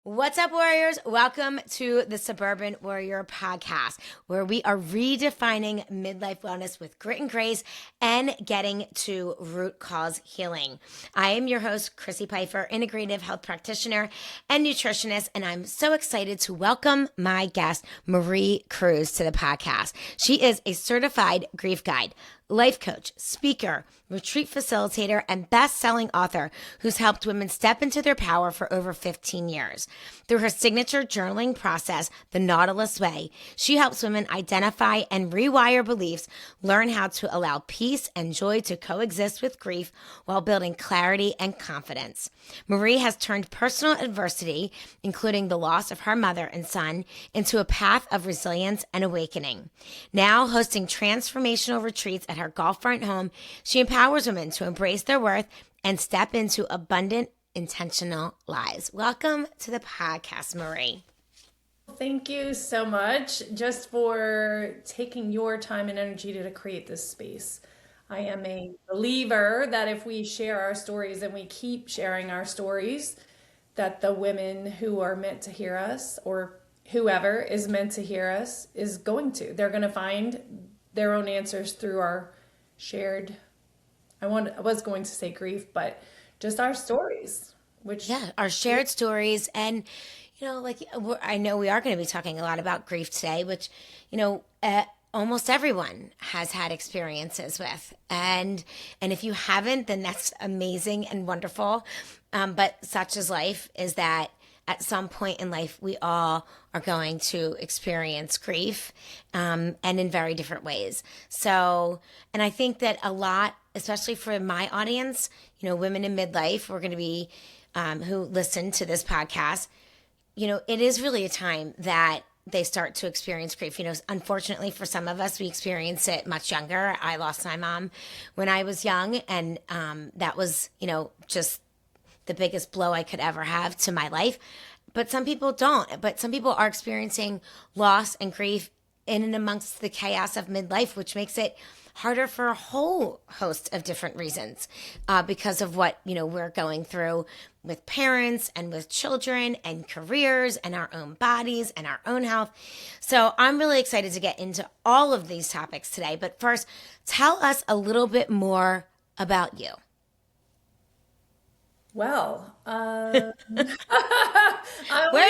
What's up, warriors? Welcome to the Suburban Warrior Podcast, where we are redefining midlife wellness with grit and grace and getting to root cause healing. I am your host, Crissy Pyfer, integrative health practitioner and nutritionist, and I'm so excited to welcome my guest, Marie Cruz, to the podcast. She is a certified grief guide, life coach, speaker, retreat facilitator, and best-selling author who's helped women step into their power for over 15 years. Through her signature journaling process, The Nautilus Way, she helps women identify and rewire beliefs, learn how to allow peace and joy to coexist with grief while building clarity and confidence. Marie has turned personal adversity, including the loss of her mother and son, into a path of resilience and awakening. Now hosting transformational retreats at her Gulffront home, she empowers women to embrace their worth and step into abundant, intentional lives. Welcome to the podcast, Marie. Thank you so much just for taking your time and energy to create this space. I am a believer that if we share our stories and we keep sharing our stories, that the women who are meant to hear us, or whoever is meant to hear us, is going to. They're going to find their own answers through our shared, I was going to say grief, but just our stories, which Our shared stories. And, I know we are going to be talking a lot about grief today, which, almost everyone has had experiences with. And if you haven't, then that's amazing and wonderful. But such is life, is that at some point in life, we all are going to experience grief, and in very different ways. So, and I think that a lot, especially for my audience, women in midlife, we're going to be, who listen to this podcast, it is really a time that they start to experience grief. Unfortunately for some of us, we experience it much younger. I lost my mom when I was young, and that was, just the biggest blow I could ever have to my life. But some people don't. But some people are experiencing loss and grief in and amongst the chaos of midlife, which makes it harder for a whole host of different reasons, because of what, we're going through with parents and with children and careers and our own bodies and our own health. So I'm really excited to get into all of these topics today. But first, tell us a little bit more about you. well, Where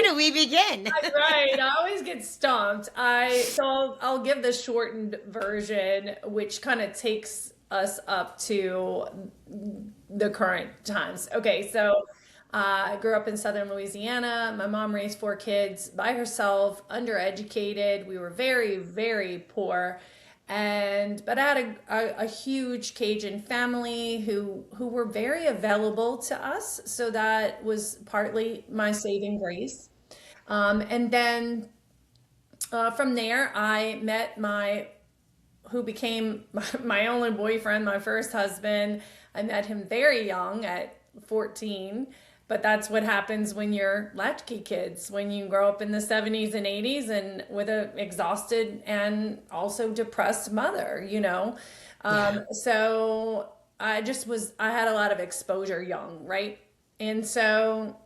do we begin? right. I always get stumped. I'll give the shortened version, which kind of takes us up to the current times. Okay, so I grew up in southern Louisiana. My mom raised four kids by herself, undereducated. We were very, very poor. But I had a huge Cajun family who were very available to us. So that was partly my saving grace. And then from there, I met who became my only boyfriend, my first husband. I met him very young at 14. But that's what happens when you're latchkey kids, when you grow up in the 70s and 80s and with a exhausted and also depressed mother. So I had a lot of exposure young, right? And so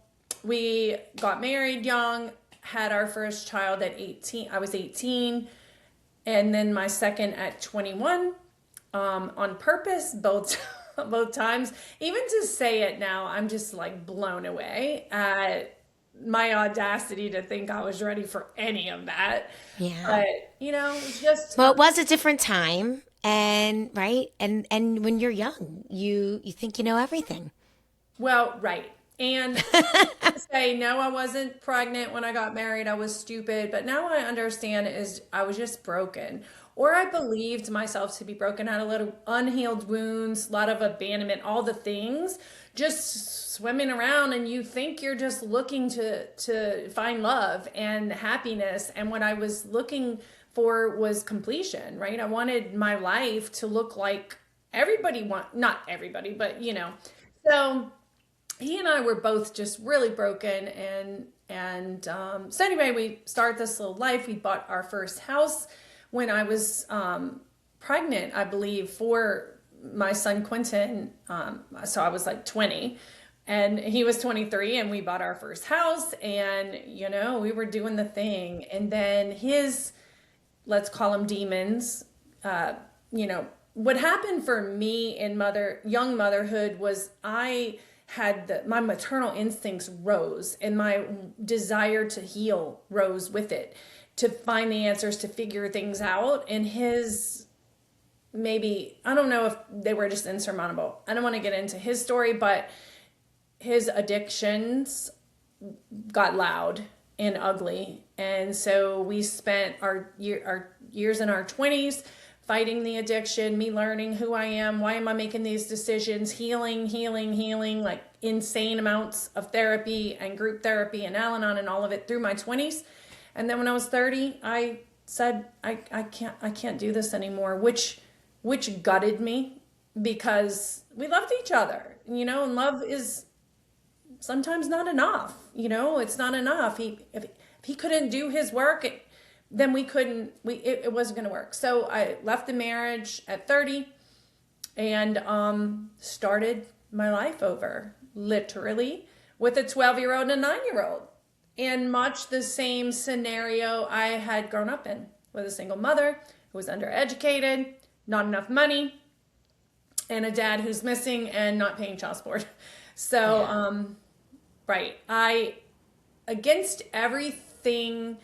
we got married young, had our first child at 18. I was 18, and then my second at 21, on purpose, both times. Even to say it now, I'm just like blown away at my audacity to think I was ready for any of that. Yeah. But, it's just, Well, it was a different time, and right, and when you're young, you think you know everything. well, right. And to say, no, I wasn't pregnant when I got married. I was stupid. But now I understand is I was just broken. Or I believed myself to be broken. I had a lot of unhealed wounds, a lot of abandonment, all the things. Just swimming around, and you think you're just looking to find love and happiness. And what I was looking for was completion, right? I wanted my life to look like not everybody, but So he and I were both just really broken, so anyway, we start this little life. We bought our first house when I was pregnant, I believe, for my son Quentin. So I was like 20, And he was 23 and we bought our first house and, we were doing the thing. And then his, let's call them demons, uh, what happened for me in young motherhood was I had my maternal instincts rose and my desire to heal rose with it, to find the answers, to figure things out. And his, maybe, I don't know if they were just insurmountable. I don't want to get into his story, but his addictions got loud and ugly. And so we spent our years in our 20s fighting the addiction, me learning who I am, why am I making these decisions, healing, like insane amounts of therapy and group therapy and Al-Anon and all of it through my 20s. And then when I was 30, I said, I can't do this anymore, which gutted me because we loved each other, and love is sometimes not enough. It's not enough. If he couldn't do his work, then it wasn't going to work. So I left the marriage at 30 and started my life over, literally, with a 12-year-old and a 9-year-old. In much the same scenario I had grown up in, with a single mother who was undereducated, not enough money, and a dad who's missing and not paying child support. So, right. Against everything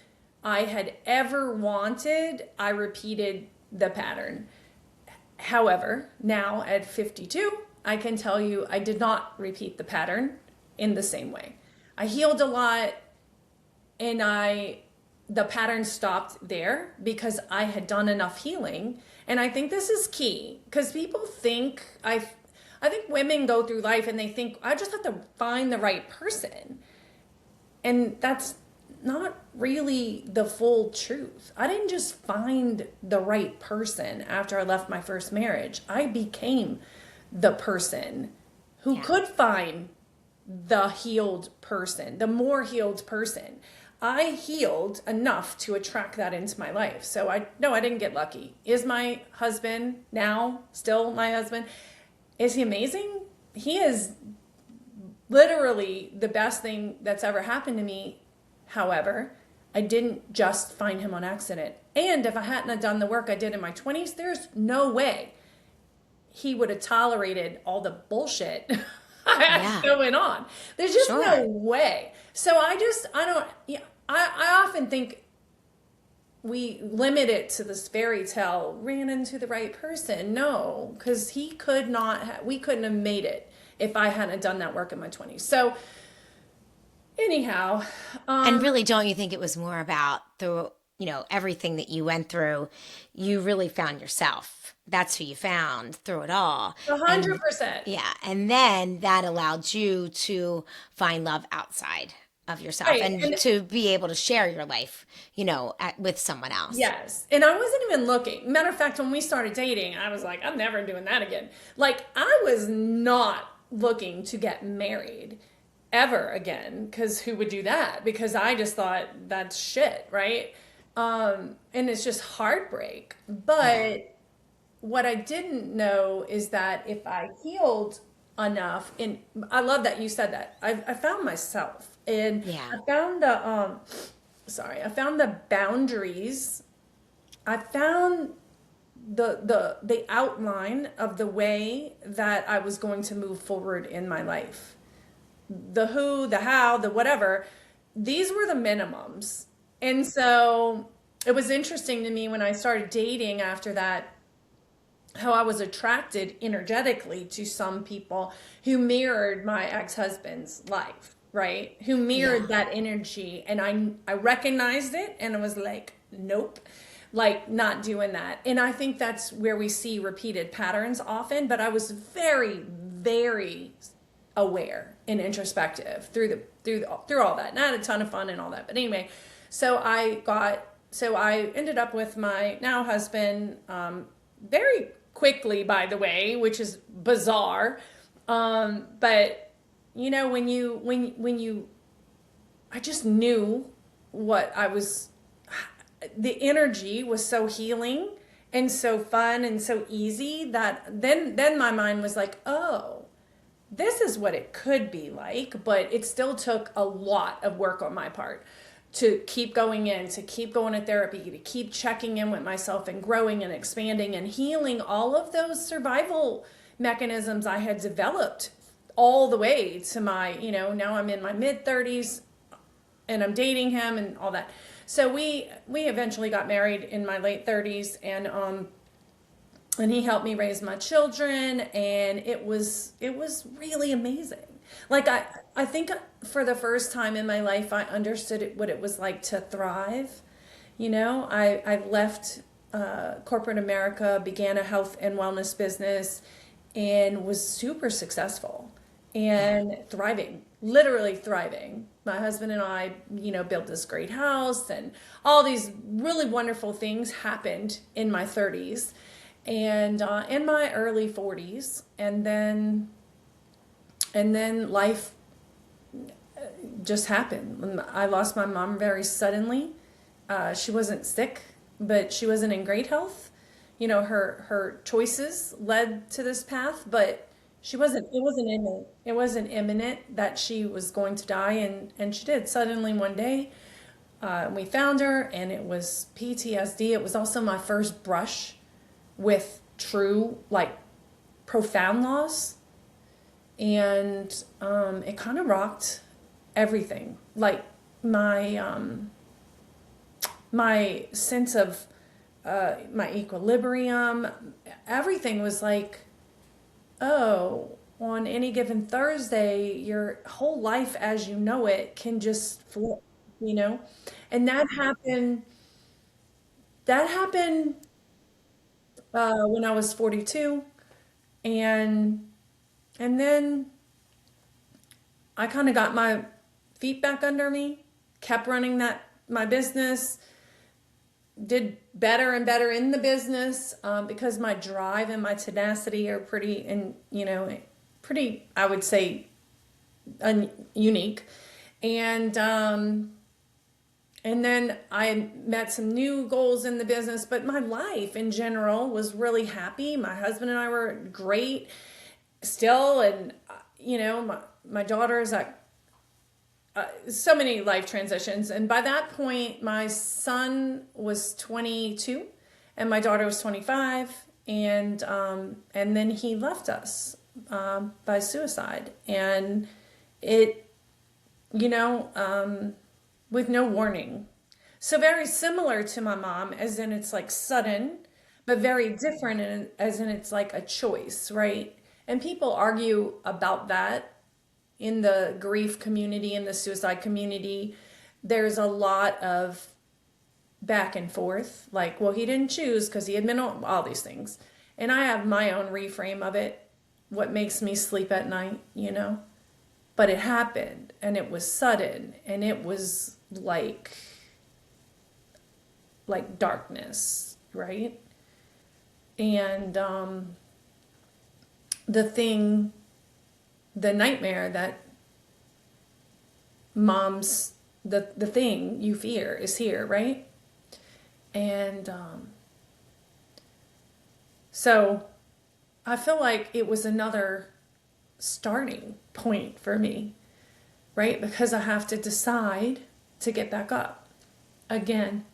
I had ever wanted, I repeated the pattern. However, now at 52, I can tell you I did not repeat the pattern in the same way. I healed a lot and the pattern stopped there because I had done enough healing. And I think this is key because people think, I think women go through life and they think, I just have to find the right person. And that's not really the full truth. I didn't just find the right person after I left my first marriage. I became the person who could find the healed person, the more healed person. I healed enough to attract that into my life. So I didn't get lucky. Is my husband now still my husband? Is he amazing? He is literally the best thing that's ever happened to me. However, I didn't just find him on accident. And if I hadn't have done the work I did in my 20s, there's no way he would have tolerated all the bullshit I had going on. There's just no way. So I often think we limit it to this fairy tale, ran into the right person. No, because we couldn't have made it if I hadn't done that work in my 20s. So anyhow. And really, don't you think it was more about everything that you went through, you really found yourself. That's who you found through it all. 100%. Yeah. And then that allowed you to find love outside of yourself and to be able to share your life, with someone else. Yes. And I wasn't even looking. Matter of fact, when we started dating, I was like, I'm never doing that again. Like, I was not looking to get married ever again, because who would do that? Because I just thought that's shit, right? And it's just heartbreak. But what I didn't know is that if I healed enough, and I love that you said that, I found myself. And I found I found the boundaries. I found the outline of the way that I was going to move forward in my life. The who, the how, the whatever, these were the minimums. And so it was interesting to me when I started dating after that, how I was attracted energetically to some people who mirrored my ex-husband's life, right? Who mirrored that energy. And I recognized it and I was like, nope, like not doing that. And I think that's where we see repeated patterns often, but I was very, very aware and introspective through all that. And I had a ton of fun and all that. But anyway, so I ended up with my now husband very quickly, by the way, which is bizarre. But when you, I just knew the energy was so healing and so fun and so easy that then my mind was like, oh, this is what it could be like, but it still took a lot of work on my part to keep going in, to keep going to therapy, to keep checking in with myself and growing and expanding and healing all of those survival mechanisms I had developed all the way to my, now I'm in my mid 30s and I'm dating him and all that. So we eventually got married in my late 30s, and he helped me raise my children, and it was really amazing. Like I think for the first time in my life I understood what it was like to thrive. I left corporate America, began a health and wellness business, and was super successful and thriving, literally thriving. My husband and I, built this great house, and all these really wonderful things happened in my 30s and in my early 40s, and then life just happened. I lost my mom very suddenly. She wasn't sick, but she wasn't in great health. Her choices led to this path, but it wasn't imminent that she was going to die, and she did suddenly one day. We found her, and it was PTSD. It was also my first brush with true, like, profound loss. And it kind of rocked everything. Like my sense of my equilibrium, everything was like, oh, on any given Thursday, your whole life as you know it can just flip, And that happened when I was 42, and then I kind of got my feet back under me, kept running my business, did better and better in the business, because my drive and my tenacity are pretty, I would say, unique. And then I met some new goals in the business, but my life in general was really happy. My husband and I were great still, and my daughter's at so many life transitions. And by that point, my son was 22 and my daughter was 25, and then he left us by suicide, and it with no warning. So very similar to my mom, as in it's like sudden, but very different as in it's like a choice, right? And people argue about that in the grief community, in the suicide community. There's a lot of back and forth, like, well, he didn't choose because he had been on all these things. And I have my own reframe of it, what makes me sleep at night, But it happened, and it was sudden, and it was like darkness, right? And the nightmare that moms, the thing you fear is here, right? And so I feel like it was another starting point for me, right? Because I have to decide to get back up again.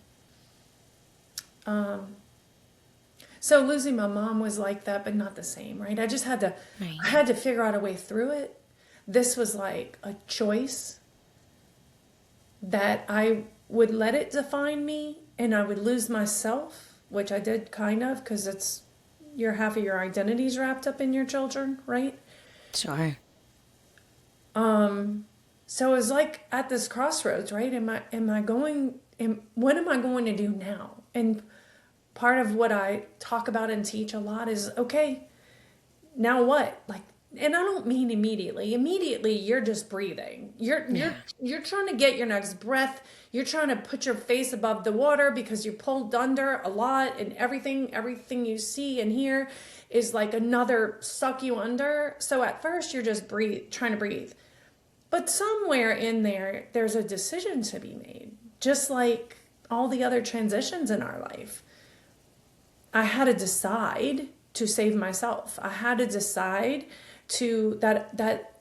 So losing my mom was like that, but not the same, right? I just had to, Right. I had to figure out a way through it. This was like a choice that I would let it define me, and I would lose myself, which I did kind of, because it's half of your identity's wrapped up in your children, right? Sure. So it was like at this crossroads, right? What am I going to do now? And part of what I talk about and teach a lot is, okay, now what? Like, and I don't mean immediately. Immediately, you're just breathing. You're trying to get your next breath. You're trying to put your face above the water because you're pulled under a lot, and everything you see and hear is like another suck you under. So at first, you're just trying to breathe. But somewhere in there, there's a decision to be made, just like all the other transitions in our life. I had to decide to save myself. I had to decide to that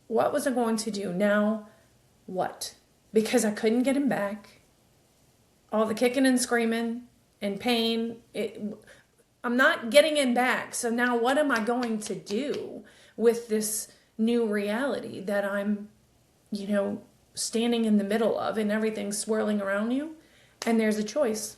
what was I going to do now? What? Because I couldn't get him back. All the kicking and screaming and pain, I'm not getting him back. So now what am I going to do with this new reality that I'm, standing in the middle of, and everything's swirling around you? And there's a choice.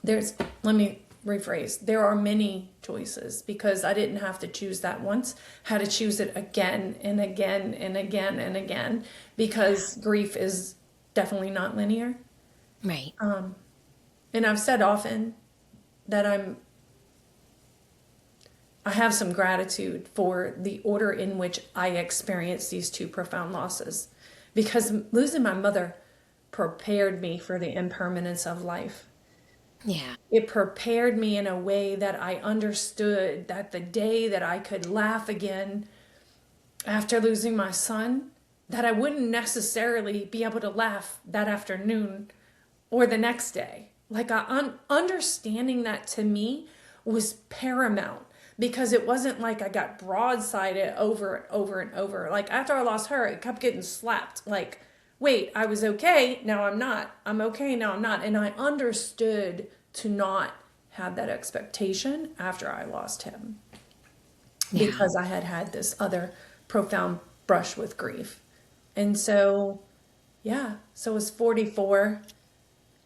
Let me rephrase. There are many choices, because I didn't have to choose that once. I had to choose it again and again and again and again, because grief is definitely not linear. Right. And I've said often that I have some gratitude for the order in which I experienced these two profound losses, because losing my mother prepared me for the impermanence of life. Yeah. It prepared me in a way that I understood that the day that I could laugh again after losing my son, that I wouldn't necessarily be able to laugh that afternoon or the next day. Like, understanding that to me was paramount, because it wasn't like I got broadsided over and over and over. Like, after I lost her, it kept getting slapped. Like, wait, I was okay, now I'm not. I'm okay, now I'm not. And I understood to not have that expectation after I lost him, because I had this other profound brush with grief. And so, so I was 44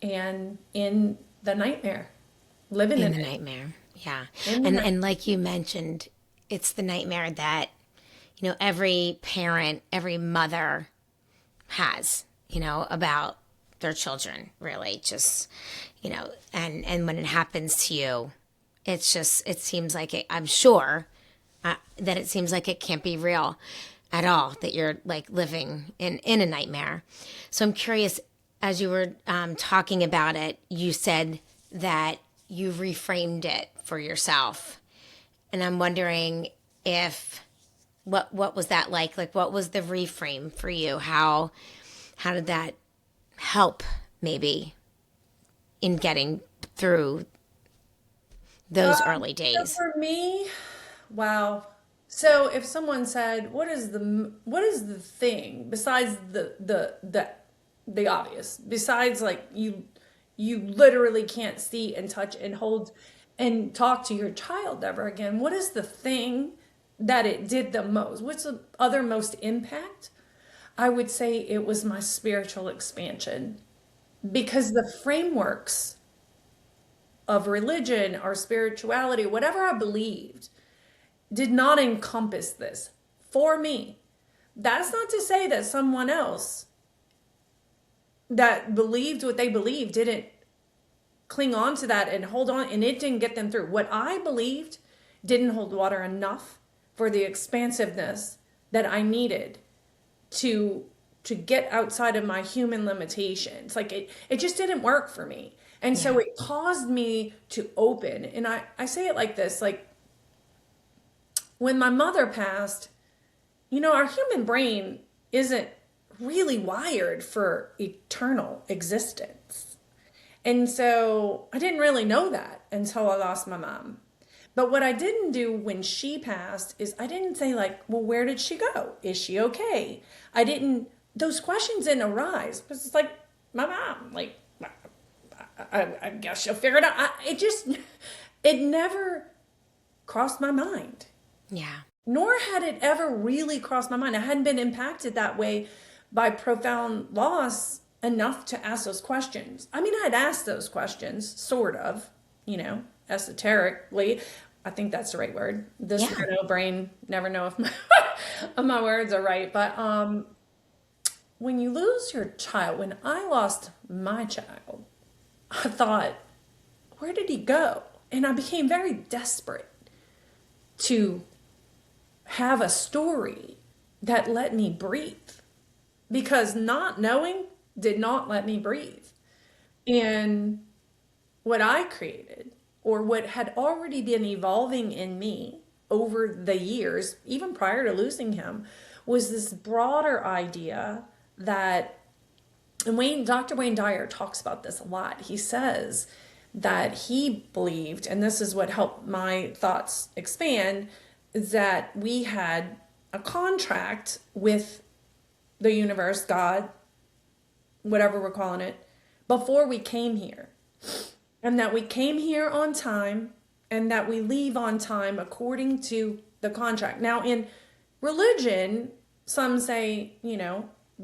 and in the nightmare, living in the it. nightmare. Yeah. In the And like you mentioned, it's the nightmare that, every parent, every mother has, about their children, really. Just, and when it happens to you, it seems like I'm sure that it seems like it can't be real at all, that you're like living in a nightmare. So I'm curious, as you were talking about it, you said that you reframed it for yourself. And I'm wondering if, what was that like? Like, what was the reframe for you? How did that help maybe in getting through those early days? For me, wow. So if someone said, what is the thing besides the obvious, besides like you literally can't see and touch and hold and talk to your child ever again, what is the thing that it did the most? What's the other most impact? I would say it was my spiritual expansion, because the frameworks of religion or spirituality, whatever I believed, did not encompass this for me. That's not to say that someone else that believed what they believed didn't cling on to that and hold on, and it didn't get them through. What I believed didn't hold water enough for the expansiveness that I needed to get outside of my human limitations. Like, it just didn't work for me. And so it caused me to open. And I say it like this, like, when my mother passed, our human brain isn't really wired for eternal existence. And so I didn't really know that until I lost my mom. But what I didn't do when she passed is I didn't say, like, well, where did she go? Is she okay? Those questions didn't arise, because it's like, my mom, like, I guess she'll figure it out. It never crossed my mind. Yeah. Nor had it ever really crossed my mind. I hadn't been impacted that way by profound loss enough to ask those questions. I mean, I'd asked those questions, sort of, esoterically. I think that's the right word. This weirdo brain never know if my words are right. But when you lose your child, when I lost my child, I thought, where did he go? And I became very desperate to have a story that let me breathe, because not knowing did not let me breathe. And what I created, or what had already been evolving in me over the years, even prior to losing him, was this broader idea that, and Dr. Wayne Dyer talks about this a lot. He says that he believed, and this is what helped my thoughts expand, that we had a contract with the universe, God, whatever we're calling it, before we came here. And that we came here on time and that we leave on time according to the contract. Now, in religion, some say,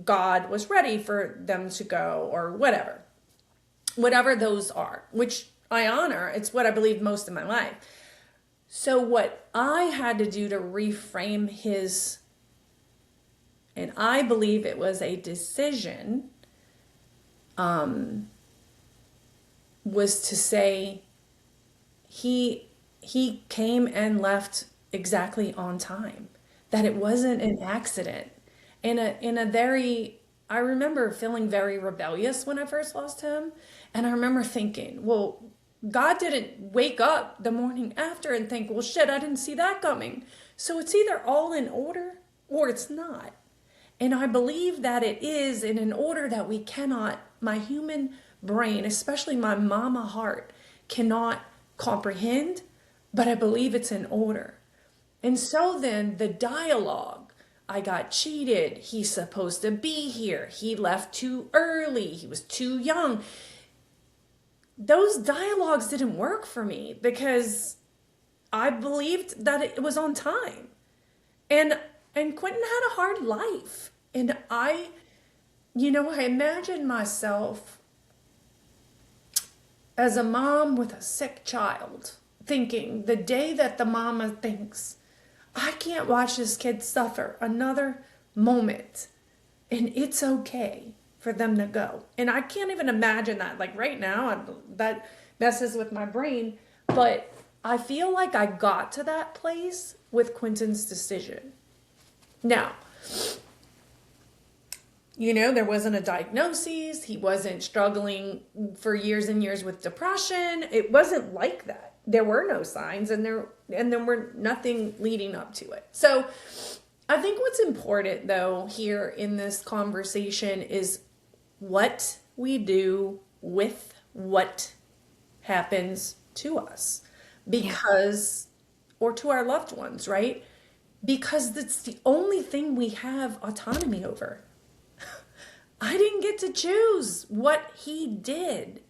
God was ready for them to go or whatever those are, which I honor. It's what I believe most of my life. So what I had to do to reframe his, and I believe it was a decision, was to say he came and left exactly on time, that it wasn't an accident. In a very, I remember feeling very rebellious when I first lost him, and I remember thinking, well, God didn't wake up the morning after and think, well, shit, I didn't see that coming. So it's either all in order or it's not. And I believe that it is in an order that we cannot, my human brain, especially my mama heart, cannot comprehend, but I believe it's in order. And so then the dialogue, I got cheated, he's supposed to be here, he left too early, he was too young. Those dialogues didn't work for me because I believed that it was on time. And Quentin had a hard life. And I imagine myself as a mom with a sick child, thinking the day that the mama thinks, I can't watch this kid suffer another moment, and it's okay for them to go. And I can't even imagine that. Like right now, that messes with my brain. But I feel like I got to that place with Quentin's decision. Now, there wasn't a diagnosis. He wasn't struggling for years and years with depression. It wasn't like that. There were no signs, and there were nothing leading up to it. So I think what's important, though, here in this conversation is what we do with what happens to us, because, or to our loved ones, right? Because that's the only thing we have autonomy over. I didn't get to choose what he did.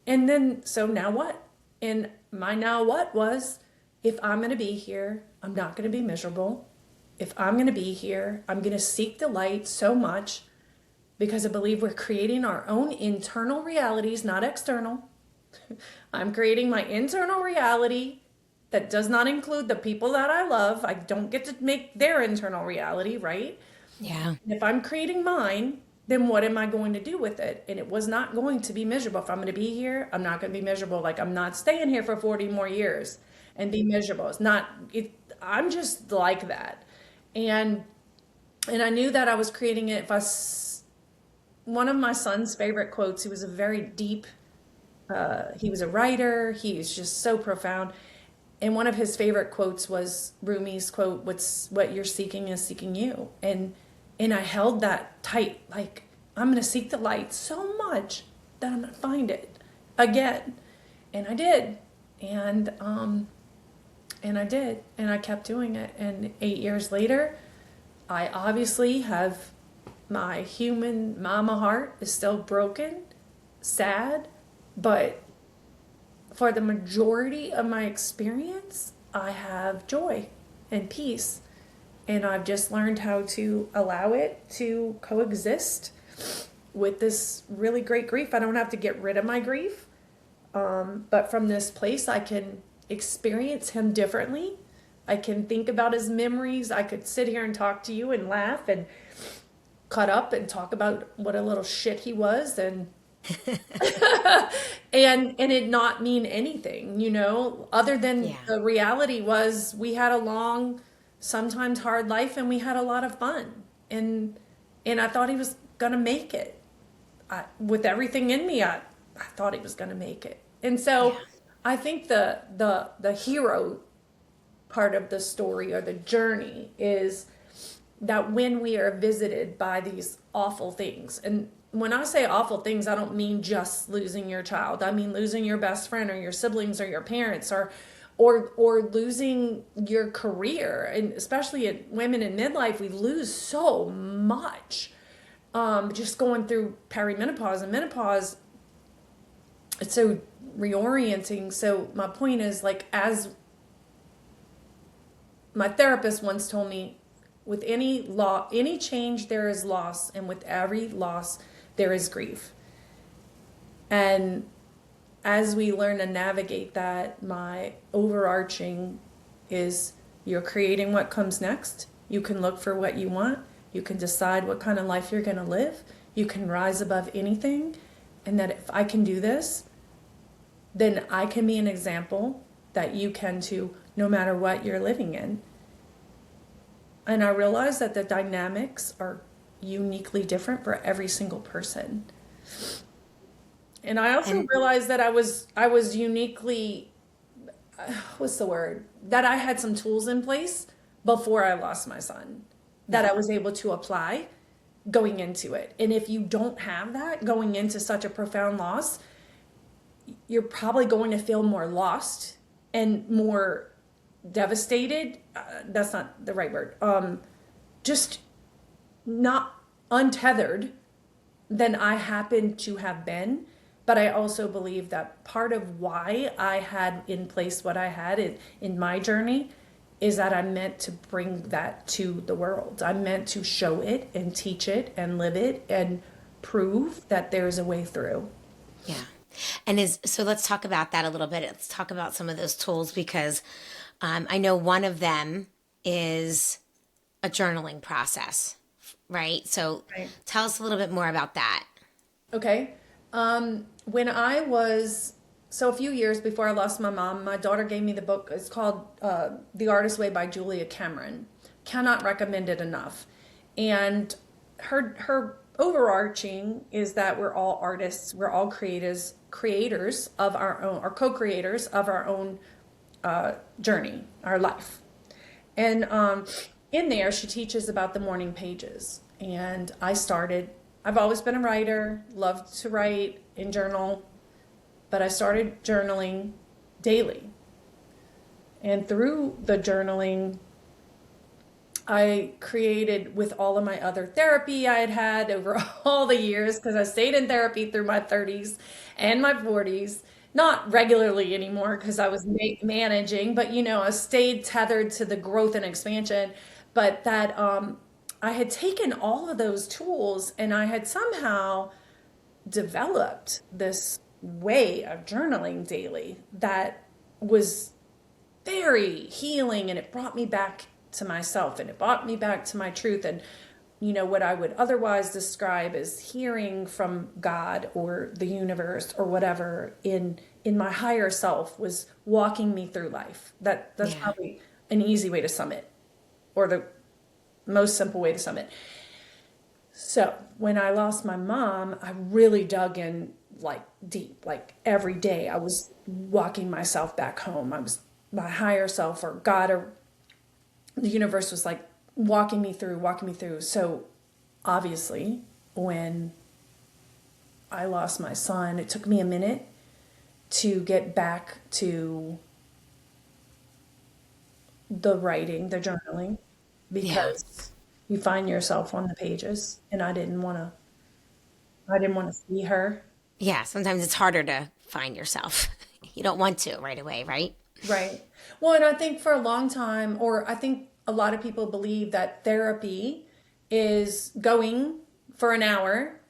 And then, so now what? And my now what was, if I'm going to be here, I'm not going to be miserable. If I'm going to be here, I'm going to seek the light so much, because I believe we're creating our own internal realities, not external. I'm creating my internal reality that does not include the people that I love. I don't get to make their internal reality, right? Yeah. And if I'm creating mine, then what am I going to do with it? And it was not going to be miserable. If I'm going to be here, I'm not going to be miserable. Like, I'm not staying here for 40 more years and be miserable. It's not, I'm just like that. And I knew that I was creating it. One of my son's favorite quotes, he was a very deep, he was a writer. He was just so profound. And one of his favorite quotes was Rumi's quote, what you're seeking is seeking you. And I held that tight, like, I'm going to seek the light so much that I'm going to find it again. And I did. And I did. And I kept doing it. And 8 years later, I obviously have, my human mama heart is still broken, sad, but for the majority of my experience, I have joy and peace. And I've just learned how to allow it to coexist with this really great grief. I don't have to get rid of my grief. But from this place, I can experience him differently. I can think about his memories. I could sit here and talk to you and laugh and cut up and talk about what a little shit he was, and and it not mean anything, other than the reality was we had a long, sometimes hard life, and we had a lot of fun. And I thought he was going to make it. With everything in me, I thought he was going to make it. And so I think the hero part of the story, or the journey, is that when we are visited by these awful things, and when I say awful things, I don't mean just losing your child. I mean losing your best friend or your siblings or your parents or losing your career, and especially at women in midlife, we lose so much. Just going through perimenopause and menopause, it's so reorienting. So my point is, like, as my therapist once told me, with any change there is loss, and with every loss there is grief. And as we learn to navigate that, my overarching is, you're creating what comes next. You can look for what you want. You can decide what kind of life you're going to live. You can rise above anything. And that if I can do this, then I can be an example that you can too, no matter what you're living in. And I realize that the dynamics are uniquely different for every single person. And I also realized that I was uniquely, what's the word? That I had some tools in place before I lost my son that I was able to apply going into it. And if you don't have that going into such a profound loss, you're probably going to feel more lost and more devastated. That's not the right word. Just not untethered than I happen to have been. But I also believe that part of why I had in place what I had in my journey is that I meant to bring that to the world. I meant to show it and teach it and live it and prove that there's a way through. Yeah. So let's talk about that a little bit. Let's talk about some of those tools, because I know one of them is a journaling process, right? So tell us a little bit more about that. Okay. When I was, so a few years before I lost my mom, my daughter gave me the book. It's called The Artist's Way by Julia Cameron. Cannot recommend it enough. And her overarching is that we're all artists. We're all creators of our own, or co-creators of our own journey, our life. And in there, she teaches about the morning pages. And I've always been a writer, loved to write and journal, but I started journaling daily. And through the journaling, I created, with all of my other therapy I had had over all the years, because I stayed in therapy through my 30s and my 40s, not regularly anymore because I was managing, but I stayed tethered to the growth and expansion. But that I had taken all of those tools and I had somehow developed this way of journaling daily that was very healing, and it brought me back to myself, and it brought me back to my truth, and what I would otherwise describe as hearing from God or the universe or whatever in my higher self was walking me through life. That's probably an easy way to sum it, or the most simple way to sum it. So when I lost my mom, I really dug in, like, deep, like every day I was walking myself back home. I was my higher self, or God, or the universe was like walking me through. So obviously when I lost my son, it took me a minute to get back to the writing, the journaling, because you find yourself on the pages, and I didn't want to see her. Yeah, sometimes it's harder to find yourself. You don't want to right away, right? Right. Well, and I think for a long time, or I think a lot of people believe that therapy is going for an hour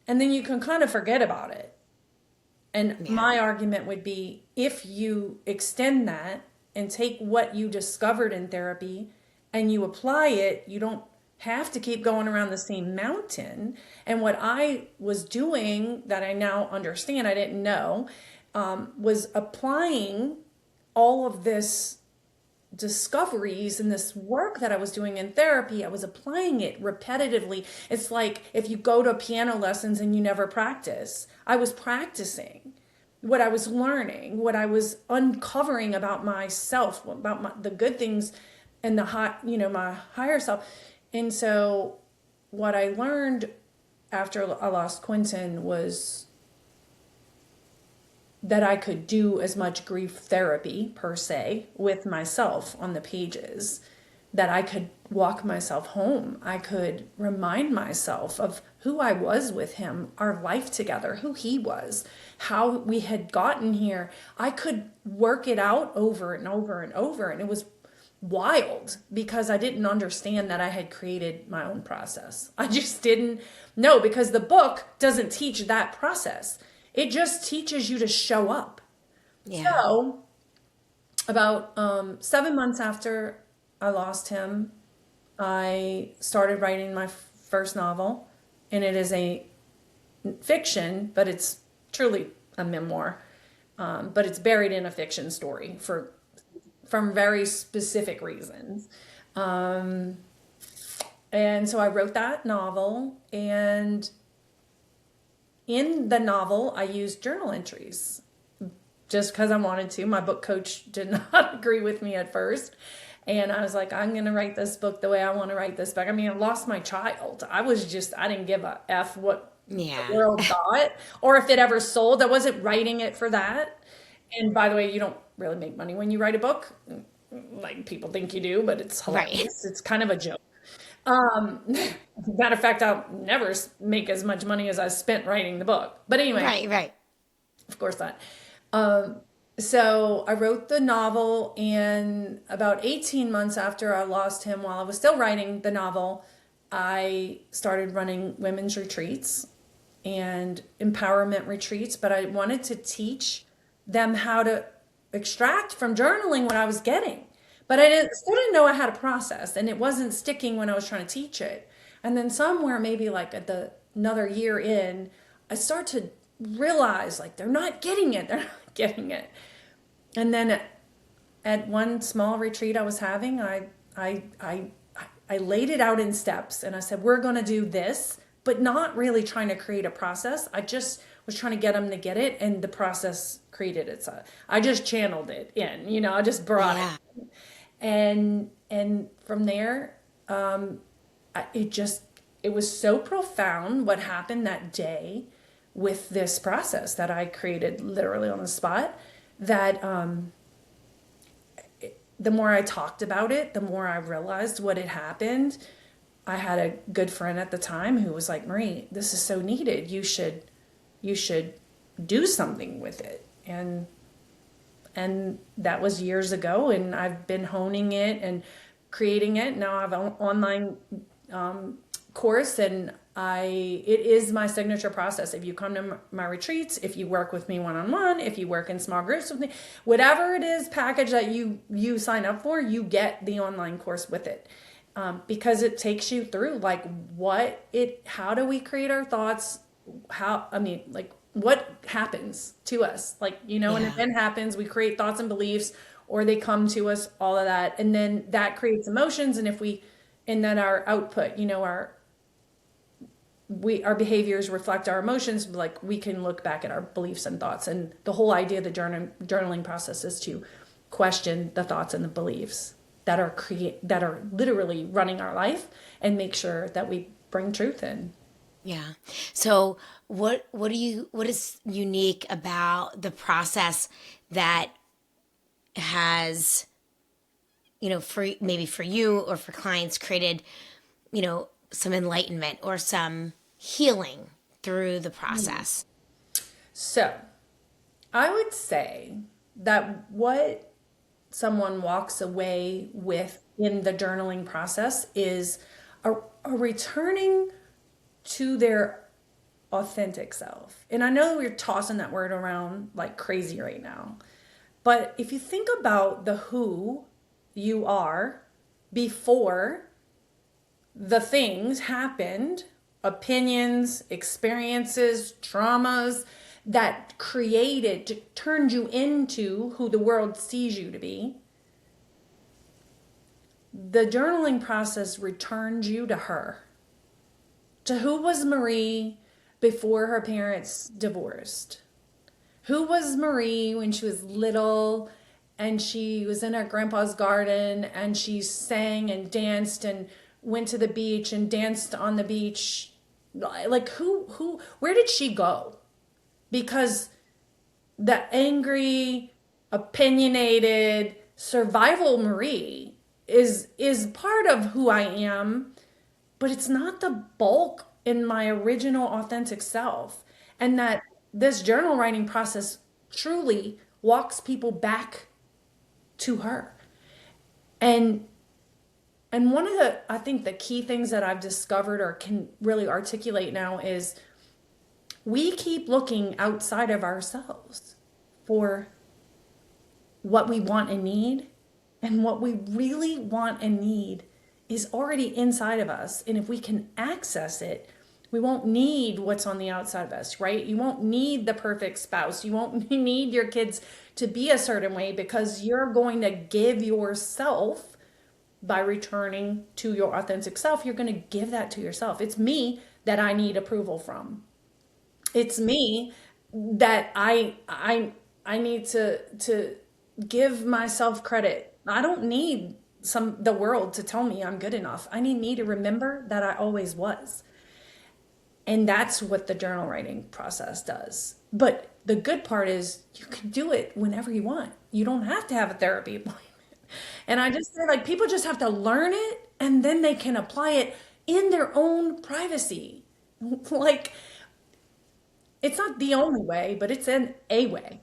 and then you can kind of forget about it. And my argument would be, if you extend that and take what you discovered in therapy and you apply it, you don't have to keep going around the same mountain. And what I was doing, that I now understand, I didn't know, was applying all of this discoveries and this work that I was doing in therapy. I was applying it repetitively. It's like if you go to piano lessons and you never practice. I was practicing what I was learning, what I was uncovering about myself, about the good things and my higher self. And so what I learned after I lost Quentin was that I could do as much grief therapy per se with myself on the pages, that I could walk myself home. I could remind myself of who I was with him, our life together, who he was, how we had gotten here. I could work it out over and over and over. And it was wild because I didn't understand that I had created my own process. I just didn't know, because the book doesn't teach that process. It just teaches you to show up. Yeah. So, about 7 months after I lost him, I started writing my first novel, and it is a fiction, but it's truly a memoir. But it's buried in a fiction story from very specific reasons. And so I wrote that novel, and in the novel, I used journal entries just because I wanted to. My book coach did not agree with me at first. And I was like, I'm going to write this book the way I want to write this book. I mean, I lost my child. I didn't give a F what Yeah. the world thought or if it ever sold. I wasn't writing it for that. And by the way, you don't really make money when you write a book. Like people think you do, but it's Right. hilarious. It's kind of a joke. Matter of fact, I'll never make as much money as I spent writing the book. But anyway, Right. Right. of course not. So I wrote the novel, and about 18 months after I lost him, while I was still writing the novel, I started running women's retreats and empowerment retreats. But I wanted to teach them how to extract from journaling what I was getting. But still didn't know I had a process, and it wasn't sticking when I was trying to teach it. And then somewhere, maybe like another year in, I start to realize like they're not getting it. They're not getting it. And then at one small retreat I was having, I laid it out in steps, and I said, we're going to do this, but not really trying to create a process. I just was trying to get them to get it, and the process created itself. I just channeled it in, I just brought Yeah. it. And from there, it was so profound what happened that day with this process that I created literally on the spot, that the more I talked about it, the more I realized what had happened. I had a good friend at the time who was like, Marie, this is so needed. You should do something with it. And that was years ago, and I've been honing it and creating it. Now I have an online course, and it is my signature process. If you come to my retreats, if you work with me one-on-one, if you work in small groups with me, whatever it is package that you sign up for, you get the online course with it. Because it takes you through like how do we create our thoughts? What happens to us? An event happens, we create thoughts and beliefs, or they come to us, all of that. And then that creates emotions. And then our output, our behaviors reflect our emotions. Like we can look back at our beliefs and thoughts. And the whole idea of the journaling process is to question the thoughts and the beliefs that are literally running our life, and make sure that we bring truth in. Yeah. So what is unique about the process that has, maybe for you or for clients, created, some enlightenment or some healing through the process? So I would say that what someone walks away with in the journaling process is a returning to their authentic self. And I know we're tossing that word around like crazy right now, but if you think about who you are before the things happened, opinions, experiences, traumas that turned you into who the world sees you to be, the journaling process returned you to her. To who was Marie before her parents divorced? Who was Marie when she was little and she was in her grandpa's garden and she sang and danced and went to the beach and danced on the beach? Like where did she go? Because the angry, opinionated, survival Marie is part of who I am, but it's not the bulk in my original authentic self. And that this journal writing process truly walks people back to her. And one of the, I think the key things that I've discovered or can really articulate now is we keep looking outside of ourselves for what we want and need. And what we really want and need is already inside of us. And if we can access it, we won't need what's on the outside of us, right? You won't need the perfect spouse. You won't need your kids to be a certain way, because you're going to give yourself, by returning to your authentic self, you're going to give that to yourself. It's me that I need approval from. It's me that I need to give myself credit. I don't need the world to tell me I'm good enough. I need me to remember that I always was. And that's what the journal writing process does. But the good part is you can do it whenever you want. You don't have to have a therapy appointment. And I just say, like, people just have to learn it, and then they can apply it in their own privacy. Like, it's not the only way, but it's a way.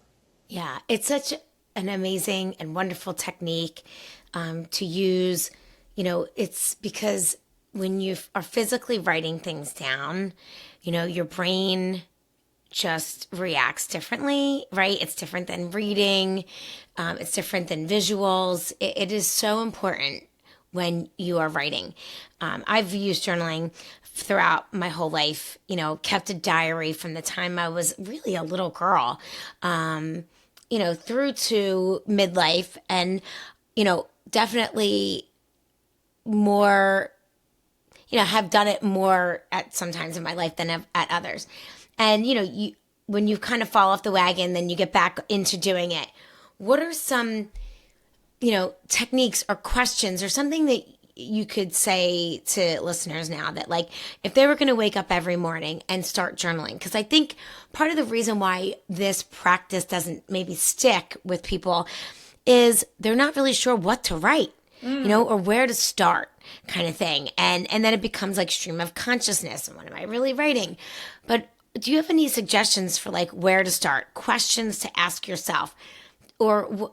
Yeah, it's such an amazing and wonderful technique to use. It's because when you are physically writing things down, your brain just reacts differently, right? It's different than reading. It's different than visuals. It is so important when you are writing. I've used journaling throughout my whole life, kept a diary from the time I was really a little girl, through to midlife, and, definitely more, have done it more at some times in my life than at others. And, when you kind of fall off the wagon, then you get back into doing it. What are some, techniques or questions or something that you could say to listeners now that, like, if they were going to wake up every morning and start journaling? Because I think part of the reason why this practice doesn't maybe stick with people is they're not really sure what to write, or where to start, kind of thing. And then it becomes like stream of consciousness. And what am I really writing? But do you have any suggestions for, like, where to start, questions to ask yourself? Or,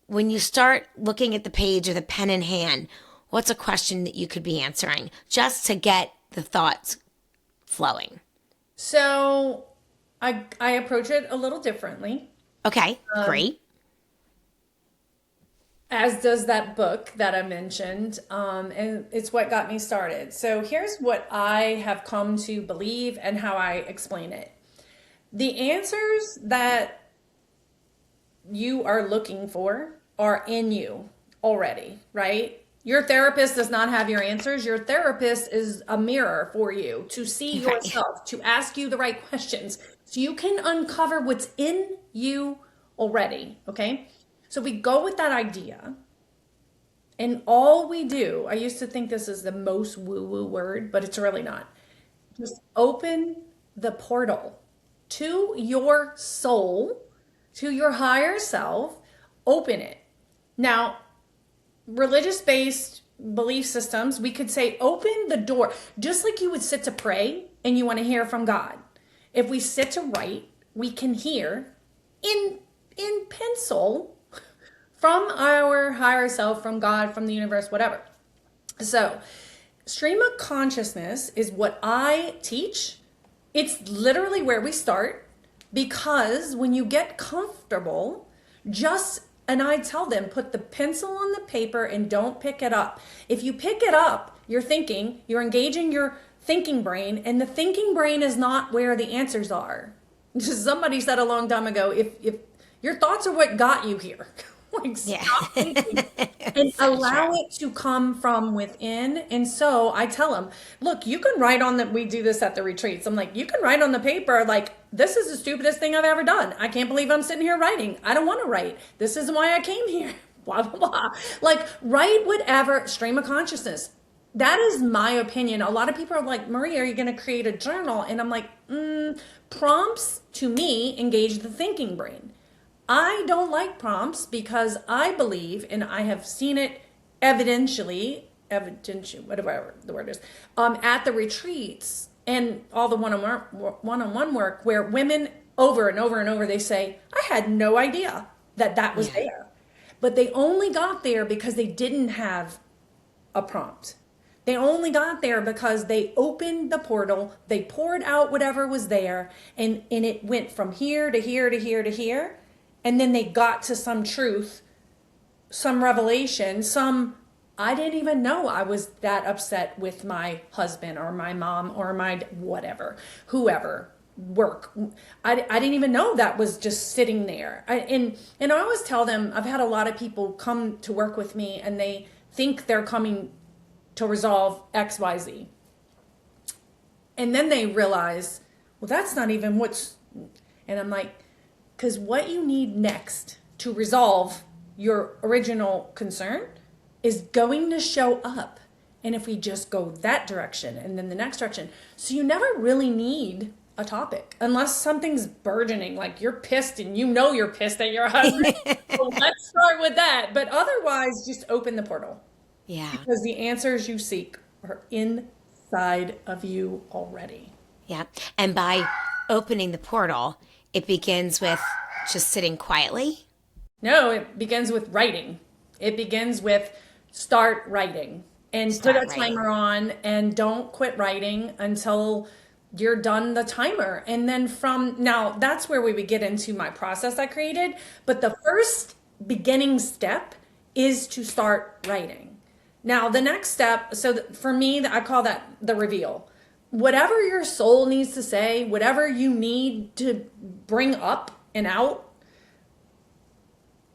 when you start looking at the page or the pen in hand, what's a question that you could be answering just to get the thoughts flowing? So I approach it a little differently. Okay, great. As does that book that I mentioned. And it's what got me started. So here's what I have come to believe and how I explain it. The answers that you are looking for are in you already, right? Your therapist does not have your answers. Your therapist is a mirror for you to see yourself, to ask you the right questions, so you can uncover what's in you already, okay? So we go with that idea, and all we do, I used to think this is the most woo-woo word, but it's really not. Just open the portal to your soul, to your higher self. Open it. Now, religious-based belief systems, we could say open the door, just like you would sit to pray and you want to hear from God. If we sit to write, we can hear in pencil from our higher self, from God, from the universe, whatever. So, stream of consciousness is what I teach. It's literally where we start, because when you get comfortable, and I tell them, put the pencil on the paper and don't pick it up. If you pick it up, you're thinking, you're engaging your thinking brain, and the thinking brain is not where the answers are. Somebody said a long time ago, if your thoughts are what got you here. Like, stop thinking and so allow it to come from within. And so I tell them, look, you can write on we do this at the retreats. I'm like, you can write on the paper, like, this is the stupidest thing I've ever done. I can't believe I'm sitting here writing. I don't want to write. This isn't why I came here. Blah, blah, blah. Like, write whatever, stream of consciousness. that is my opinion. A lot of people are like, Marie, are you going to create a journal? And I'm like, prompts to me engage the thinking brain. I don't like prompts because I believe, and I have seen it evidentially, whatever the word is, at the retreats and all the one-on-one work where women over and over and over, they say, I had no idea that that was there. But they only got there because they didn't have a prompt. They only got there because they opened the portal, they poured out whatever was there, and it went from here to here to here to here. And then they got to some truth, some revelation, I didn't even know I was that upset with my husband or my mom or my whatever, whoever, work. I didn't even know that was just sitting there. And I always tell them, I've had a lot of people come to work with me and they think they're coming to resolve X, Y, Z. And then they realize, well, that's not even and I'm like, because what you need next to resolve your original concern is going to show up. And if we just go that direction and then the next direction, so you never really need a topic unless something's burgeoning, like you're pissed and you're pissed at your husband. So let's start with that. But otherwise, just open the portal. Yeah. Because the answers you seek are inside of you already. Yeah. And by opening the portal, it begins with just sitting quietly. No, it begins with writing. It begins with start writing and put a timer on and don't quit writing until you're done the timer. And then now that's where we would get into my process I created. But the first beginning step is to start writing. Now, the next step, for me, I call that the reveal. Whatever your soul needs to say, whatever you need to bring up and out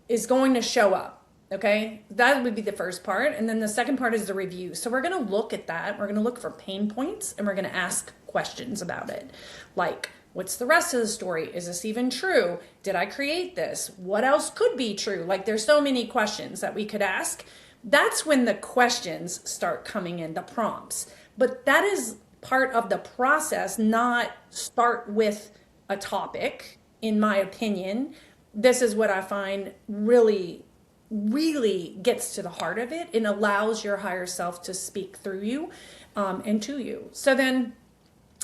is going to show up, okay? That would be the first part. And then the second part is the review. So we're going to look at that. We're going to look for pain points and we're going to ask questions about it. Like, what's the rest of the story? Is this even true? Did I create this? What else could be true? Like, there's so many questions that we could ask. That's when the questions start coming in, the prompts. But that is part of the process, not start with a topic, in my opinion. This is what I find really, really gets to the heart of it and allows your higher self to speak through you and to you. So then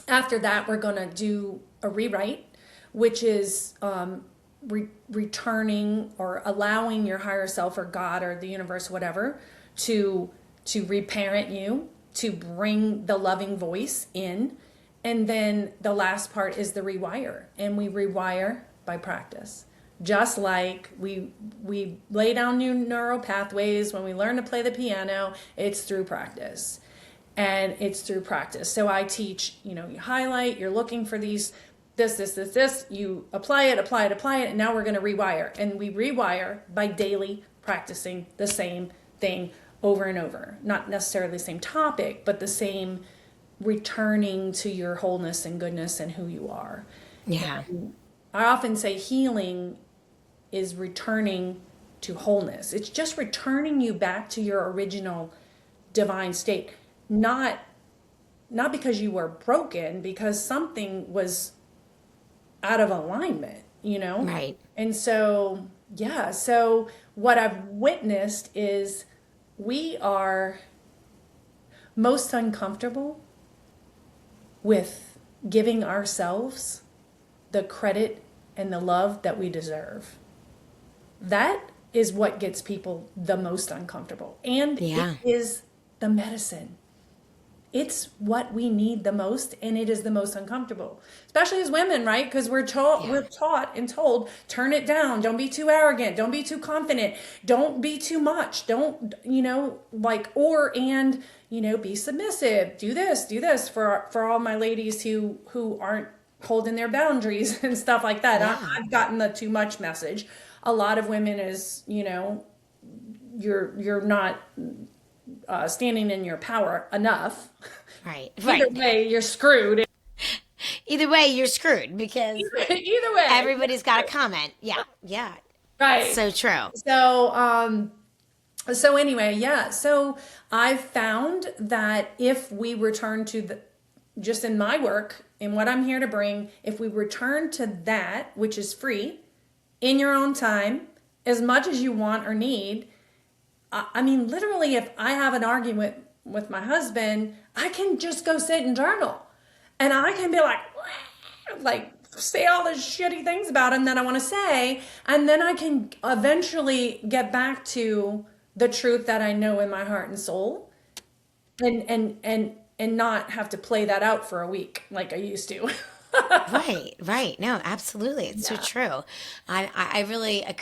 after that, we're going to do a rewrite, which is returning or allowing your higher self or God or the universe, whatever, to reparent you, to bring the loving voice in. And then the last part is the rewire. And we rewire by practice. Just like we lay down new neural pathways when we learn to play the piano, it's through practice. And it's through practice. So I teach, you highlight, you're looking for this, you apply it, and now we're going to rewire. And we rewire by daily practicing the same thing over and over. Not necessarily the same topic, but the same returning to your wholeness and goodness and who you are. Yeah. And I often say healing is returning to wholeness. It's just returning you back to your original divine state. Not because you were broken, because something was out of alignment, Right. And so, so what I've witnessed is we are most uncomfortable with giving ourselves the credit and the love that we deserve. That is what gets people the most uncomfortable. And It is the medicine. It's what we need the most, and it is the most uncomfortable, especially as women, right? Because we're taught and told, turn it down. Don't be too arrogant. Don't be too confident. Don't be too much. Don't, be submissive. Do this for all my ladies who aren't holding their boundaries and stuff like that. Yeah. I've gotten the too much message. A lot of women is, you're not standing in your power enough. Right. Either way, you're screwed. Either way, you're screwed because either way, everybody's got a comment. Yeah. Yeah. Right. So true. So, So anyway, yeah. So I've found that if we return to the, just in my work and what I'm here to bring, if we return to that, which is free, in your own time, as much as you want or need. I mean, literally, if I have an argument with my husband, I can just go sit and journal. And I can be like, say all the shitty things about him that I want to say. And then I can eventually get back to the truth that I know in my heart and soul, and not have to play that out for a week like I used to. Right, right. No, absolutely. It's so Yeah. true. I really, I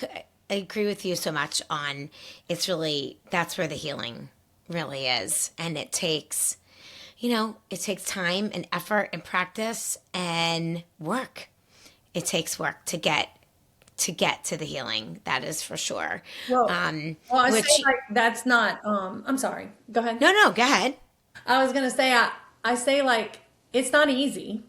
agree with you so much on it's really, that's where the healing really is. And it takes, it takes time and effort and practice and work. It takes work to the healing. That is for sure. Well, well, I say Which, like that's not. I'm sorry. Go ahead. no, no, go ahead. I was gonna say I say like it's not easy.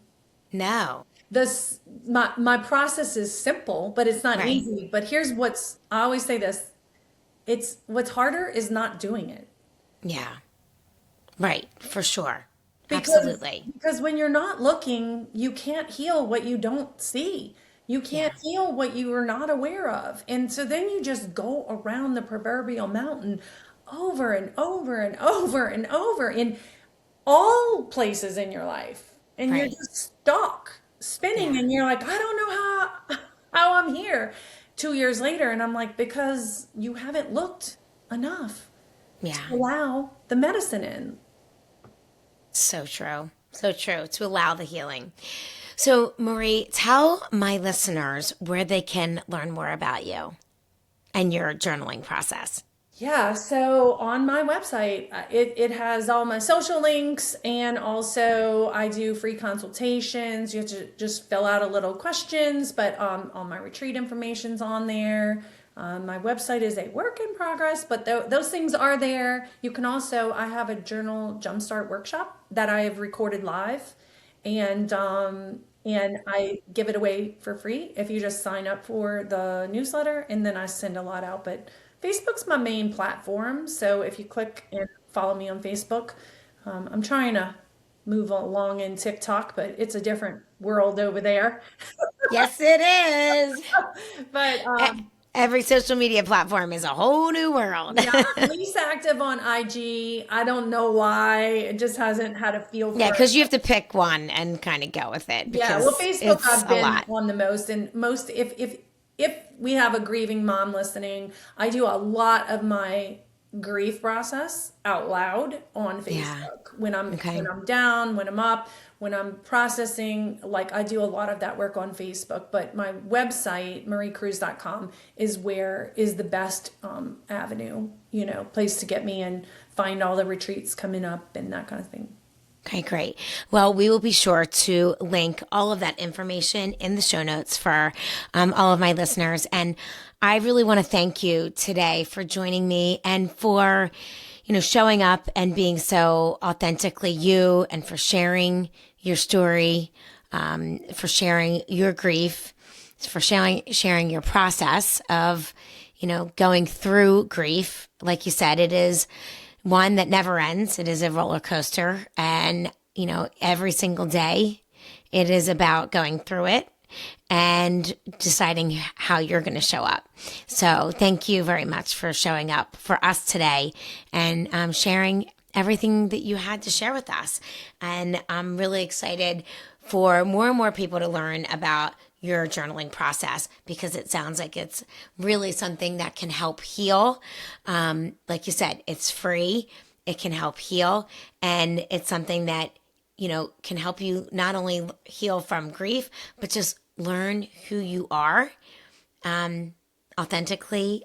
No, This my process is simple, but it's not right. easy. But here's what's I always say this. It's what's harder is not doing it. Yeah, right. For sure. Because Absolutely. because when you're not looking, you can't heal what you don't see. You Yeah. can't heal what you are not aware of. And so then you just go around the proverbial mountain over and over and over and over in all places in your life. And you're Right. just stuck spinning Yeah. and you're like, I don't know how I'm here 2 years later. And I'm like, because you haven't looked enough to Yeah. allow the medicine in. So true. So true. To allow the healing. So, Marie, tell my listeners where they can learn more about you and your journaling process. Yeah, so on my website, it has all my social links, and also I do free consultations. You have to just fill out a little questions, but all my retreat information's on there. My website is a work in progress, but those things are there. You can also, I have a journal jumpstart workshop that I have recorded live, and I give it away for free if you just sign up for the newsletter, and then I send a lot out. But Facebook's my main platform, so if you click and follow me on Facebook, I'm trying to move along in TikTok, but it's a different world over there. Yes, it is. But Every social media platform is a whole new world. yeah, I'm least active on IG. I don't know why. It just hasn't had a feel Yeah, for it. because you have to pick one and kind of go with it Yeah, well, because Facebook it's I've a been lot. on the most, and most if we have a grieving mom listening, I do a lot of my grief process out loud on Yeah. Facebook when Okay. I'm down, when I'm up, when I'm processing. Like I do a lot of that work on Facebook, but my website mariecruz.com is the best avenue, place to get me and find all the retreats coming up and that kind of thing. Okay, great. Well, we will be sure to link all of that information in the show notes for all of my listeners. And I really want to thank you today for joining me and for, showing up and being so authentically you and for sharing your story, for sharing your grief, for sharing your process of, going through grief. Like you said, it is one that never ends. It is a roller coaster. And, every single day it is about going through it and deciding how you're going to show up. So thank you very much for showing up for us today and sharing everything that you had to share with us. And I'm really excited for more and more people to learn about your journaling process because it sounds like it's really something that can help heal. Like you said, it's free. It can help heal. And it's something that, can help you not only heal from grief, but just learn who you are authentically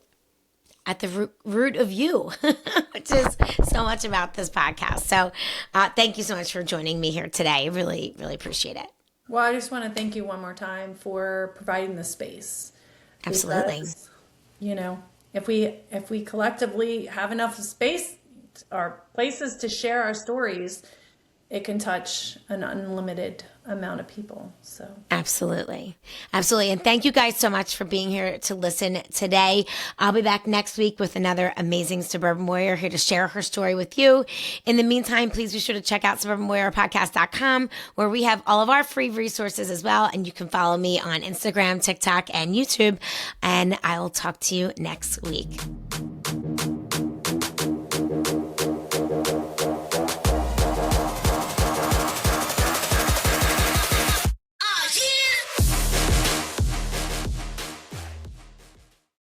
at the root of you, which is so much about this podcast. So thank you so much for joining me here today. I really, really appreciate it. Well, I just want to thank you one more time for providing the space. Absolutely. Because, if we collectively have enough space or places to share our stories, it can touch an unlimited amount of people. So Absolutely. Absolutely. And thank you guys so much for being here to listen today. I'll be back next week with another amazing suburban warrior here to share her story with you. In the meantime, please be sure to check out suburbanwarriorpodcast.com, where we have all of our free resources as well. And you can follow me on Instagram, TikTok, and YouTube. And I will talk to you next week.